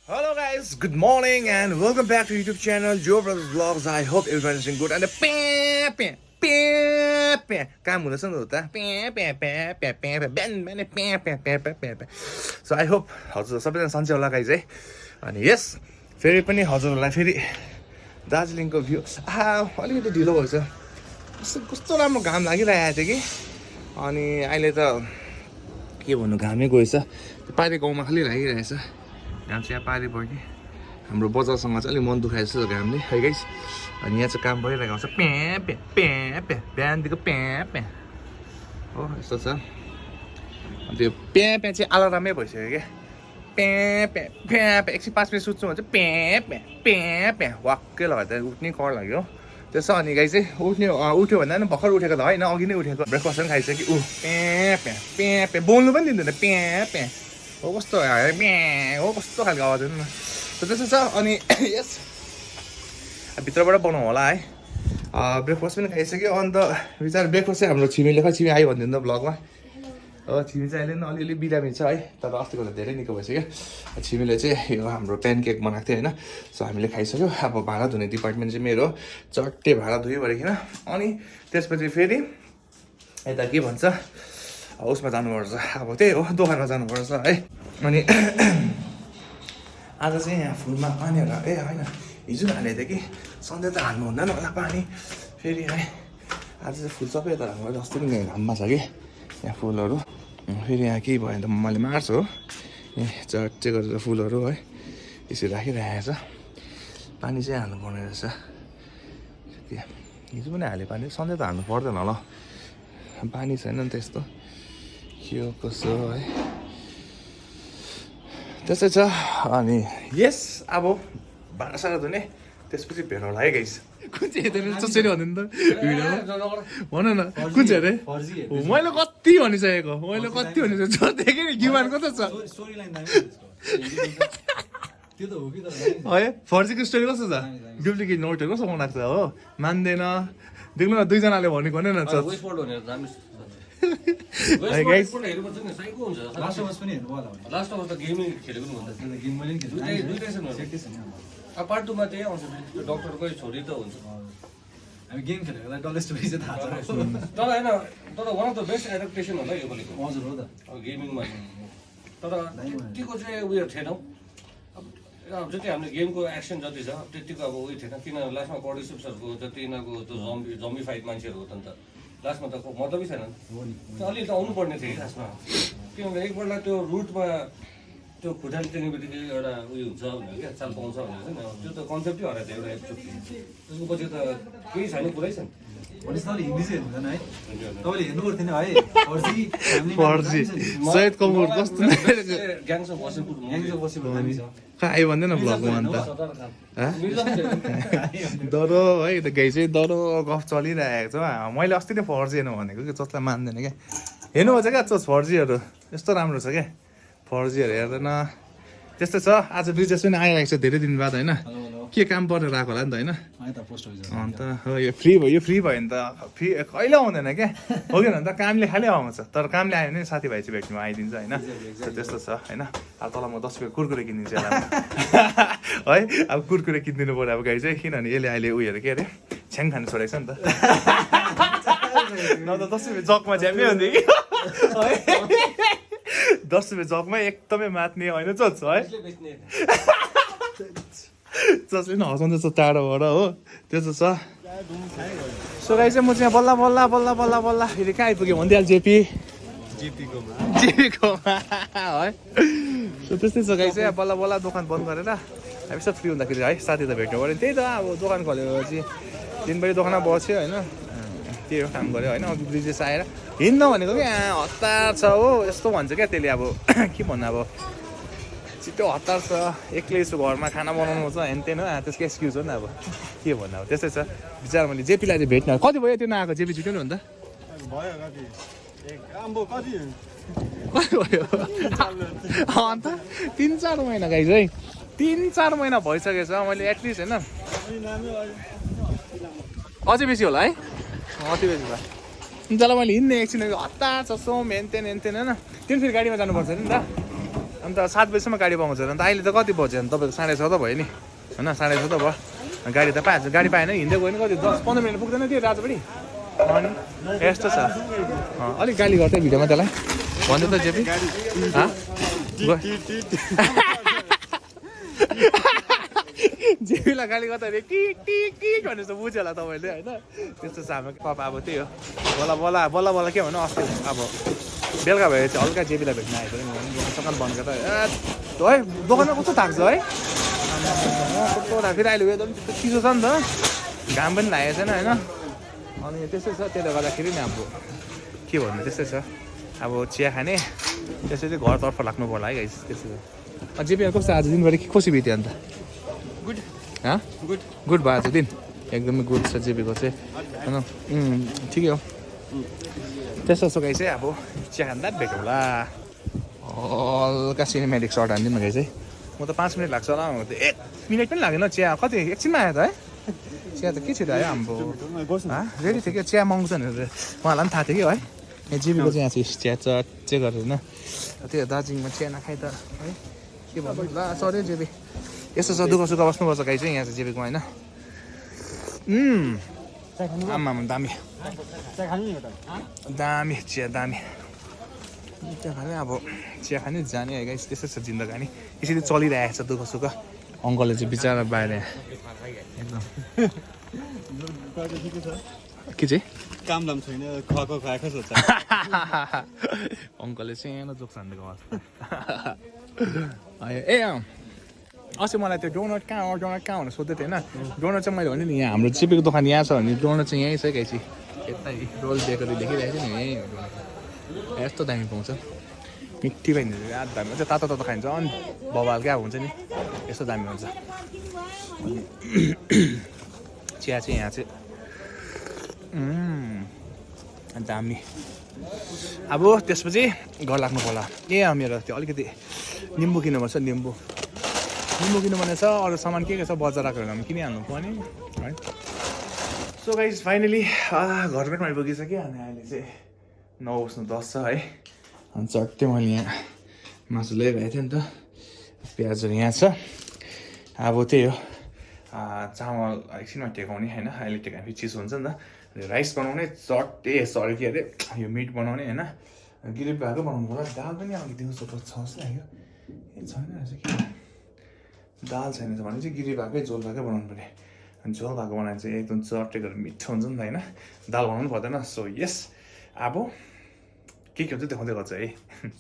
Hello guys, good morning and welcome back to YouTube channel Joe Brothers Vlogs. I hope everyone is doing good and काम हुँदैछ नि त So I hope हजुर सबैजना सन्चै होला गाइज है अनि यस फेरि पनि हजुरहरूलाई फेरि दार्जिलिङको भ्यू अलिकति ढिलो भएछ कस्तो राम्रो घाम लागिरहेको थियो कि अनि अहिले त के भन्नु घामै गएछ पारी गाउँमा खालि लागिरहेछ घाम चाहिँ यहाँ पारी भयो कि हाम्रो बजारसँग चाहिँ अलिक मन दुखाएछ घामले है गाइस अनि यहाँ चाहिँ काम भइरहेको हुन्छ बिहानदेखिको हो यस्तो छ अनि त्यो चाहिँ अलार्मै भइसक्यो क्या एकछिन 5 मिनट सुत्छु भने चाहिँ वाक्कै लगाएर उठ्ने कर लाग्यो त्यसो अनि गाई चाहिँ उठ्यो भन्दा पनि भर्खर उठेको त होइन अघि नै उठेको ब्रेकफास्ट पनि खाइसक्यो बोल्नु पनि दिँदैन हो कस्तो हो कस्तो खालको आवाज हेर्नु न त्यस्तो छ अनि यस भित्रबाट बनाउँ होला है ब्रेकफास्ट पनि खाइसक्यो अन्त बिचरा ब्रेकफास्ट चाहिँ हाम्रो छिमेकीले छिमी आयो भनिदिनु त ब्लगमा हो छिमी चाहिँ अहिले अलिअलि बिरामी छ है तर अस्तिको त धेरै निको भइसक्यो छिमीले चाहिँ यो हाम्रो प्यानकेक बनाएको थियो होइन सो हामीले खाइसक्यो अब भाँडा धुने डिपार्टमेन्ट चाहिँ मेरो चट्टे भाँडा धुयोभरिकन अनि त्यसपछि फेरि यता के भन्छ उसमा जानुपर्छ अब त्यही हो दोकानमा जानुपर्छ है अनि आज चाहिँ यहाँ फुलमा पानी होइन हिजो हालेको थियो कि सधैँ त हाल्नु हुँदैन होला पानी फेरि है आज चाहिँ फुल सबै यता हाम्रो जस्तो पनि घाममा छ कि यहाँ फुलहरू फेरि यहाँ केही भयो भने त मैले मार्छु हो यहाँ चट्टे गरेर फुलहरू है यसरी राखिरहेको छ पानी चाहिँ हाल्नुपर्ने रहेछ हिजो पनि हाल्यो पानी सधैँ त हाल्नु पर्दैन होला पानी छैन नि त्यस्तो के हो कसो है त्यस्तै छ अनि यस अब भाँडासाँडा धुने त्यसपछि भेट होला है गाइस कुन चाहिँ हेर्दैन जसरी भन्नु त भन न कुन चाहिँ अरे मैले कति भनिसकेको देखेँ नि गिमान कस्तो छ है फर्जीको स्टोरी कस्तो छ डुप्लिकेट नोटहरू कस्तो बनाएको छ हो मान्दैन देख्नु न दुईजनाले भनेको नै न पार्ट 2 मा चाहिँ आउँछ डक्टरकै छोरी त हुन्छ हामी गेम खेलेको डल्लै स्टोरी चाहिँ थाहा छ तर हैन तर one of the best adaptation होला यो बोलेको हजुर हो त अब गेमिङमा तर त्यतिको चाहिँ उयो थिएन अब जति हामीले गेमको एक्सन जति छ त्यतिको अब उयो थिएन किन लास्टमा कडिसुप्सहरूको जति यिनीहरूको त्यो जम्बी फाइट मान्छेहरू हो त अन्त लास्टमा त मतलबै छैन अलि त आउनुपर्ने थियो लास्टमा किनभने एकपल्ट त्यो रुटमा त्यो खुट्टाले टेक्ने बित्तिकै एउटा उयो हुन्छ भनेर क्या चाल पाउँछ भनेर त्यो त कन्सेप्टै हराएको थियो एउटा एकचोटि त्यसको पछि त केही छैन पुरै छैन हिन्दी चाहिँ हेर्नुहुँदैन है तपाईँले हेर्नु पर्थेन है फर्जी सहिद कपुर कस्तो ग्याङ्स अफ वासेपुर आयो भन्दैन ब्लगमा अन्त डरो है त गाई चाहिँ डरो गफ चलिरहेको छ मैले अस्ति नै फर्जी हेर्नु भनेको कि जसलाई मान्दैन क्या हेर्नुपर्छ क्या फर्जीहरू यस्तो राम्रो छ क्या फर्जीहरू हेर्दैन त्यस्तै छ आज ब्रिजेस पनि आइरहेको छ धेरै दिन बाद होइन के काम परेर आएको होला नि त होइन अन्त यो फ्री भयो भने त फ्री कहिले आउँदैन क्या हो कि त कामले खालि आउँछ तर कामले आयो भने साथीभाइ चाहिँ भेट्नुमा आइदिन्छ होइन त्यस्तो छ होइन अब तल म 10 रुपियाँ कुरकुरे किनिदिन्छु है अब कुरकुरे किनिदिनु पऱ्यो अब गाई चाहिँ किनभने यसले अहिले उयोहरू के अरे छ्याङ खानु छोडेको छ नि त न त 10 रुपियाँ जगमा झ्याम्मै हुन्थ्यो कि 10 रुपियाँ जगमा एकदमै मात्ने होइन चोच है जसले पनि हँसाउँदैछ टाढोबाट हो त्यस्तो छ सो गाई चाहिँ म चाहिँ बल्ल फेरि कहाँ आइपुग्यो भनिदिइहाल्छु जेपीकोमा है सो त्यस्तै छ गाई चाहिँ बल्ल दोकान बन्द गरेर हामी सब फ्री हुँदाखेरि है साथी त भेट्नु पऱ्यो त्यही त अब दोकान खोलेपछि दिनभरि दोकानमा बस्यो होइन त्यही हो काम गऱ्यो होइन अब ब्रिजेस आएर हिँड्न भनेको कि हतार छ हो यस्तो भन्छ क्या त्यसले अब के भन्नु अब छिटो हतार छ एक्लै छु घरमा खाना बनाउनु छ हेनतेन हो त्यसको एक्सक्युज हो नि अब के भन्नु अब त्यस्तै छ बिचार मैले जेपीलाई चाहिँ भेट्नु कति भयो त्यो नआएको जेपी छुट्यो नि अन्त भयो अन्त 3-4 महिना गाई चाहिँ 3-4 महिना भइसकेछ मैले एटलिस्ट होइन अझै बेसी होला है अति बेसी भयो जसलाई मैले हिँड्ने एकछिन हतार छ सोम हेनतेन होइन तिमी फेरि गाडीमा जानुपर्छ नि त अन्त 7 बजीसम्म गाडी पाउँछ अन्त अहिले त कति बज्यो अनि तपाईँको 6:30 त भयो नि होइन 6:30 त भयो गाडी त पाइहाल्छ गाडी पाएन हिँड्दै गयो नि कति 10-15 मिनट पुग्दैन त्यो राजबाडी अनि यस्तो छ अलिक गाली गर्छ भिडियोमा त्यसलाई भन्दै त जेपी जेपीलाई गाली गर्दा टिक टिक टिक भनेर जस्तो बुझ्यो होला तपाईँले होइन त्यस्तो छ हाम्रो पापा अब त्यही हो बल्ल बल्ल के भन्नु अस्ति अब बेलुका भए चाहिँ हल्का जेपीलाई भेट्न आएको नि दोकान बन्द गर्दा है दोकानमा कस्तो थाक्छ है कस्तो फेरि अहिले वेदर पनि त्यस्तो चिसो छ नि त घाम पनि लागेको छैन होइन अनि त्यस्तै छ त्यसले गर्दाखेरि नि अब के भन्नु त्यस्तै छ अब चिया खाने त्यसै चाहिँ घरतर्फ लाग्नु पर्ला है गाइस त्यस्तै छ जेपीमा कस्तो आज दिनभरि कसरी बित्यो अन्त गुड गुड भयो आज दिन एकदमै गुड छ जेपीको चाहिँ होइन ठिकै हो त्यस्तो सो गाई चाहिँ अब चिया खाँदा भेटौँ होला हल्का सिनेमेटिक सर्ट हानिदिउँ न गाई चाहिँ म त 5 मिनट लाग्छ होला 1 मिनट पनि लागेन चिया कति एकछिनमा आयो त है चिया त के छिटो आयो हाम्रो रेडी थियो क्या चिया महँगो छ भनेर उहाँलाई पनि थाहा थियो कि है यहाँ जेपीको चाहिँ यहाँ चाहिँ चिया चेक गरेर होइन त्यो दार्जिलिङमा चिया नखाइ त है के भन्नु ल सरी जेपी यस्तो छ दुःख सुख बस्नुपर्छ गाई चाहिँ यहाँ चाहिँ जेपीको होइन आम्मा दामी दामी चिया दामी चिया खाने अब चिया खाने जाने है गाइस त्यस्तै छ जिन्दगानी यसरी चलिरहेको छ दुःख सुख अङ्कलले चाहिँ बिचरा बाहिर एकदम के चाहिँ काम दाम छैन खुवाको खाएको सोच्छ अङ्कलले सानो जोक हानिदिएको ए अस्ति मलाई त्यो डोनट कहाँ भनेर सोध्दै थिएँ होइन डोनट चाहिँ मैले भने नि यहाँ हाम्रो चिपेको दोकान यहाँ छ भने डोनट चाहिँ यहीँ छ गाइसी यतै रोल बेकरी लेखिरहेको थियो नि यहीँ हो डोनट यस्तो दामी पाउँछ मिठी पाइन्छ याद दामी हुन्छ तातो तातो खाइन्छ अनि बबाल क्या हुन्छ नि यस्तो दामी हुन्छ चिया चाहिँ यहाँ चाहिँ दामी अब त्यसपछि घर लाग्नु पर्ला मेरो त्यो अलिकति निम्बु किन्नुपर्छ निम्बु किन्नु भने छ अरू सामान के छ बजार आएको हामी किनिहाल्नु पर्ने है सो गाइज फाइनली घरमै आइपुगिसक्यो अनि अहिले चाहिँ 9:10 छ है अनि चट्टै मैले यहाँ मासु ल्याइरहेको थिएँ नि त प्याजहरू यहाँ छ अब त्यही हो चामल एकछिनमा टेकाउने होइन अहिले टेकाएपछि चिसो हुन्छ नि त राइस बनाउने चट्टै सरी के अरे यो मिट बनाउने होइन गिरेपी भएको बनाउनु होला दाल पनि अलिक दिउँसो त छ जस्तो लाग्यो ए छैन रहेछ के दाल छैन भने चाहिँ गिरी भएकै झोल भएकै बनाउनु पऱ्यो अनि झोल भएको बनायो चाहिँ एकदम चट्टै गरेर मिठो हुन्छ नि त होइन दाल बनाउनु पर्दैन सो यस अब के हुन्छ देखाउँदै गर्छ है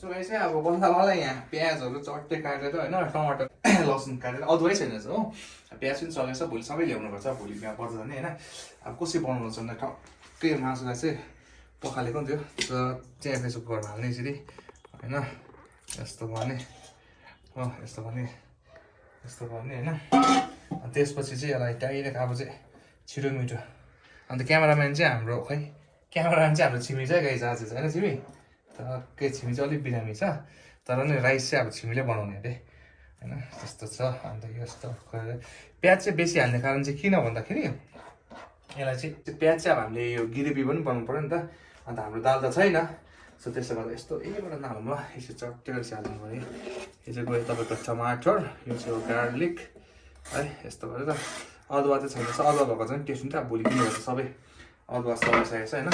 सो गाइस चाहिँ अब बन्दा यहाँ प्याजहरू चट्टै काटेर होइन टमाटर लसुन काटेर अदुवै छैन हो प्याज पनि चलेछ भोलि सबै ल्याउनुपर्छ भोलि बिहा पर्छ भने होइन अब कसरी बनाउनु पर्छ भने टक्कै मासुलाई चाहिँ पखालेको नि थियो चिया फेसो कुकरमा हाल्ने यसरी होइन यस्तो भने हो यस्तो भने होइन अनि त्यसपछि चाहिँ यसलाई डाइरेक्ट अब चाहिँ छिटो मिठो अन्त क्यामेराम्यान चाहिँ हाम्रो हाम्रो छिमी चाहिँ गाई आज होइन छिमी टक्कै छिमी चाहिँ अलिक बिरामी छ तर नि राइस चाहिँ अब छिमीले बनाउने अरे होइन त्यस्तो छ अन्त यस्तो प्याज चाहिँ बेसी हाल्ने कारण चाहिँ किन भन्दाखेरि यसलाई चाहिँ प्याज चाहिँ अब हामीले यो गिरेपी पनि बनाउनु पऱ्यो नि त अन्त हाम्रो दाल त छैन सो त्यसले गर्दा यस्तो यहीबाट नहाल्नु ल यसो चट्टै गरेर हाल्नु पऱ्यो यो चाहिँ गयो तपाईँको टमाटर यो चाहिँ गार्लिक है यस्तो गरेर अदुवा चाहिँ छैन अदुवा भएको चाहिँ टेस्ट हुन्छ अब भोलि किनेर सबै अदुवा सकिसकेको छ होइन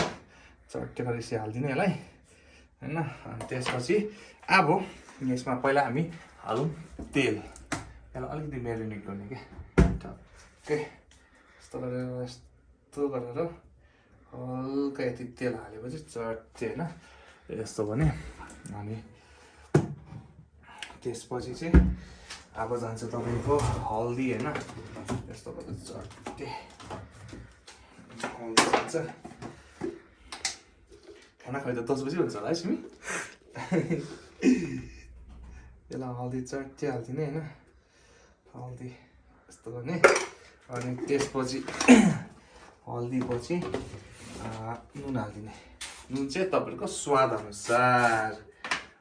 चट्टै गरेर यसरी हालिदिने यसलाई होइन अनि त्यसपछि अब यसमा पहिला हामी हालौँ तेल यसलाई अलिकति मेरिनेट गर्ने क्या टक्कै यस्तो गरेर हल्का यति तेल हालेपछि चट्टै होइन यस्तो भने अनि त्यसपछि चाहिँ अब जान्छ तपाईँको हल्दी होइन यस्तो गरेर चट्टै हल्दी जान्छ खाना खुवाइ त 10 बजी हुन्छ होला है सिमी यसलाई हल्दी चट्टै हालिदिने होइन हल्दी यस्तो गर्ने अनि त्यसपछि हल्दी पछि नुन हालिदिने नुन चाहिँ तपाईँको स्वाद अनुसार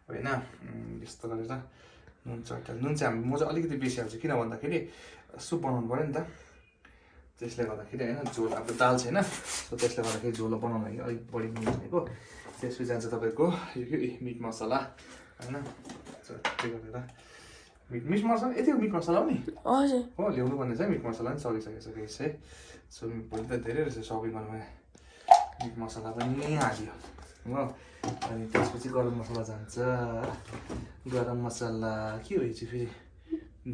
होइन यस्तो गरेर नुन चट्टा नुन चाहिँ म चाहिँ अलिकति बेसी हाल्छु किन भन्दाखेरि सुप बनाउनु पऱ्यो नि त त्यसले गर्दाखेरि होइन झोल अब दाल छैन सो त्यसले गर्दाखेरि झोलो बनाउनु लागि अलिक बढी नुन हालेको त्यसपछि जान्छ तपाईँको यो मिट मसला होइन त्यही गरेर मिट मसला यति मिट मसला हो नि हजुर हो ल्याउनु पर्ने छ मिट मसला पनि सकिसकेको छ गाइस है सो भोलि त धेरै रहेछ सपिङ गर्नुमा मिट मसला पनि हाल्यो हो अनि त्यसपछि गरम मसला जान्छ गरम मसला के हो यो चाहिँ फेरि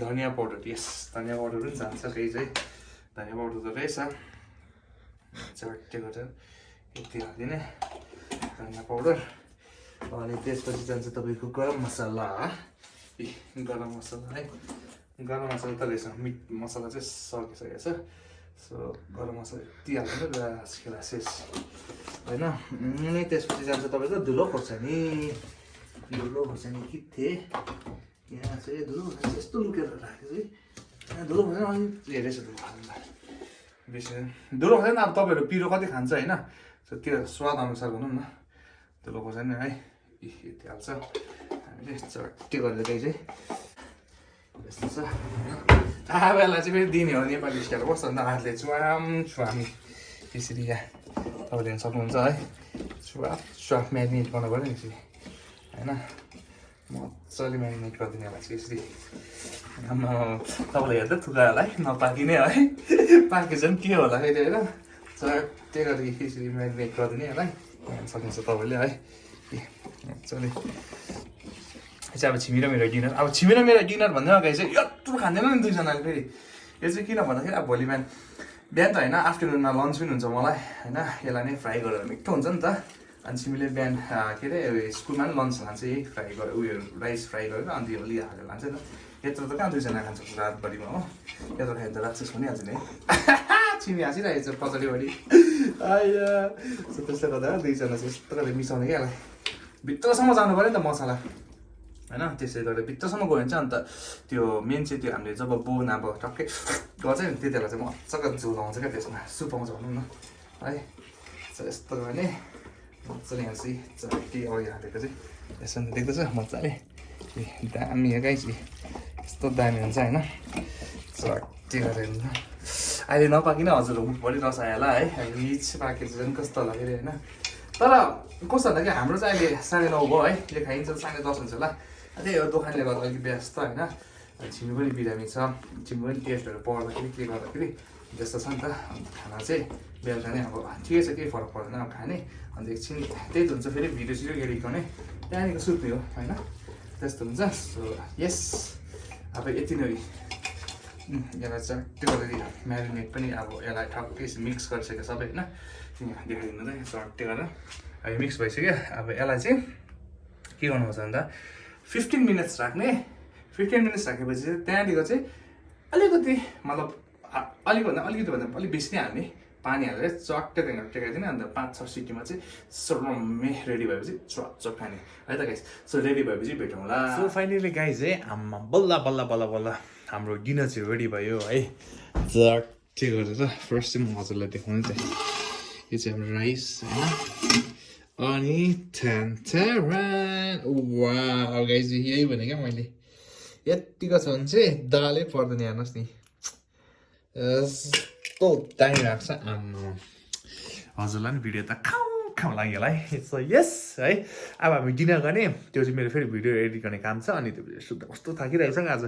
धनियाँ पाउडर यस धनियाँ पाउडर पनि जान्छ गाइस है धनियाँ पाउडर त रहेछ चट्टे गरेर यति हालिदिने धनियाँ पाउडर अनि त्यसपछि जान्छ तपाईँको गरम मसला गरम मसला है गरम मसला त रहेछ मिट मसला चाहिँ सकिसकेको छ सो गरम मसला यति हाल्नु ग्लास ग्लासेस होइन अनि त्यसपछि जान्छ तपाईँको धुलो खोर्सानी कि थिएँ यहाँ चाहिँ धुलो खोर्सानी यस्तो लुकेर राखेको चाहिँ धुलो खोर्सानी अलिक हेरेछ धुलो खोर्सानी बेसी धुलो खोर्सानी अब तपाईँहरू पिरो कति खान्छ होइन सो त्यो स्वाद अनुसार भनौँ न धुलो खोर्सानी है यति हाल्छ हामीले चट्टी गरेर चाहिँ यस्तो छ बेला चाहिँ फेरि दिने हो नेपाली स्टाइल कस्तो अन्त हातले छुवामी त्यसरी यहाँ तपाईँले हेर्न सक्नुहुन्छ है स्वाफ म्यारिनेट गर्नु पऱ्यो नि यसरी होइन मजाले म्यारिनेट गरिदिने होला चाहिँ यसरी आमा तपाईँलाई हेर्दा थुका होला है नपाकिने है पाकेछ नि के होला फेरि होइन चट्टै गरेर यसरी म्यारिनेट गरिदिने होला है हेर्न सक्नुहुन्छ तपाईँले है मजाले चाहिँ अब छिमी र मेरो डिनर अब छिमी र मेरो डिनर भन्दा अगाडि चाहिँ यत्रो खाँदैन नि दुईजनाले फेरि यो चाहिँ किन भन्दाखेरि अब भोलि बिहान त होइन आफ्टरनुनमा लन्च पनि हुन्छ मलाई होइन यसलाई नै फ्राई गरेर मिठो हुन्छ नि त अनि छिमीले बिहान के अरे स्कुलमा पनि लन्च लान्छ यही फ्राई गरेर उयो राइस फ्राई गरेर अन्त यो अलि हालेर लान्छ नि यत्रो त कहाँ दुईजना खान्छ रातभरिमा हो यत्रो खायो त राक्षस भनिहाल्छ नि है छिमी हाँसिरहेको छ पछाडिभरि सो त्यसले गर्दा दुईजना चाहिँ यस्तो गरेर मिसाउने क्या यसलाई भित्रसम्म जानु पऱ्यो नि त मसला होइन त्यसै गरेर भित्रसम्म गयो भने चाहिँ अन्त त्यो मेन चाहिँ त्यो हामीले जब बोन अब टक्कै गर्छ नि त्यति बेला चाहिँ मजाको झोल आउँछ क्या त्यसमा सुप आउँछ भनौँ न है यस्तो भने मजाले यहाँ चाहिँ चट्टी अघि हालेको चाहिँ यसो देख्दैछ मजाले दामी हो गाइस यस्तो दामी हुन्छ होइन चट्टी गरेर अहिले नपाकिन हजुर भोलि रसायो होला है रिच पाकेको झन् कस्तो होला फेरि होइन तर कस्तो भन्दा कि हाम्रो चाहिँ अहिले 9:30 भयो है यो खाइन्छ 10:30 हुन्छ होला त्यही हो दोकानले गर्दा अलिक व्यस्त होइन छिमी पनि बिरामी छ छिमी पनि टेस्टहरू पढ्दाखेरि के गर्दाखेरि त्यस्तो छ नि त खाना चाहिँ बेलुका नै अब ठिकै छ केही फरक पर्दैन अब खाने अन्त एकछिन त्यही त हुन्छ फेरि भिडियो सिडियो हेरिकने त्यहाँदेखि सुत्ने हो होइन त्यस्तो हुन्छ सो यस अब यति नै यसलाई चट्टै गरेर म्यारिनेट पनि अब यसलाई ठक्कै मिक्स गरिसक्यो सबै होइन यहाँ देखाइदिनु त चट्टै गरेर अब मिक्स भइसक्यो अब यसलाई चाहिँ के गर्नुपर्छ भन्दा 15 मिनट्स राख्ने 15 मिनट्स राखेपछि चाहिँ त्यहाँदेखि चाहिँ अलिकति मतलब अलिकति भन्दा अलिक बेसी नै हाल्ने पानी हालेर चट्टै त्यहाँदेखि टेकाइदिने अन्त 5-6 सिटीमा चाहिँ सरम्मे रेडी भएपछि चप खाने है त गाइस सो रेडी भएपछि भेटौँला सो फाइनली गाइस है आम्मा बल्ल बल्ल बल्ल बल्ल हाम्रो डिनर चाहिँ रेडी भयो है चट्टै गरेर फर्स्ट चाहिँ म हजुरलाई देखाउनु चाहिँ यो चाहिँ हाम्रो राइस होइन अनि वाह गाइस यही भने क्या मैले यतिको छ भने चाहिँ दालै पर्दैन हेर्नुहोस् नि यस्तो दामी भएको छ आम्मा हजुरलाई नि भिडियो त खाउँ लाग्यो होला है सो यस है अब हामी डिनर गर्ने त्यो चाहिँ मेरो फेरि भिडियो एडिट गर्ने काम छ अनि त्यो भिडियो सुत्दा कस्तो थाकिरहेको छ आज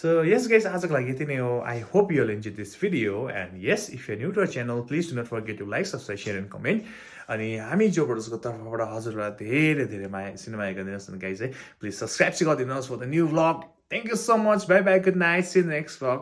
सो यस गाइस आजको लागि यति नै हो I hope you enjoy this video and yes if you new to our channel please do not forget to like subscribe share and comment अनि हामी जो ब्रोड्सको तर्फबाट हजुरलाई धेरै धेरै माया सिनेमा गरिदिनुहोस् न गाइस है प्लिज सब्सक्राइब चाहिँ गरिदिनुहोस् for the new vlog thank you so much bye bye good night see next vlog